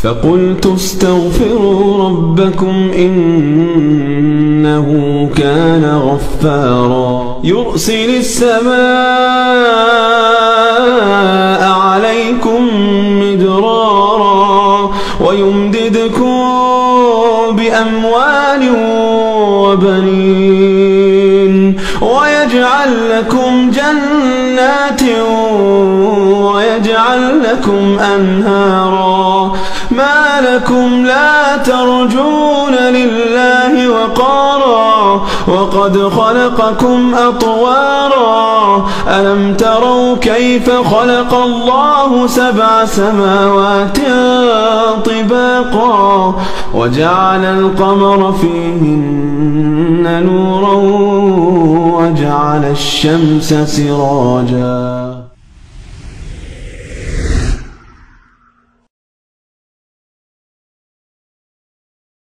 فقلت استغفروا ربكم إنه كان غفارا يرسل السماء عليكم مدرارا ويمددكم بأموال وبنين ويجعل لكم جنات ويجعل لكم أنهارا ما لكم لا ترجون لله وقارا وقد خلقكم أطوارا ألم تروا كيف خلق الله 7 سماوات طباقا وجعل القمر فيهن نورا وجعل الشمس سراجا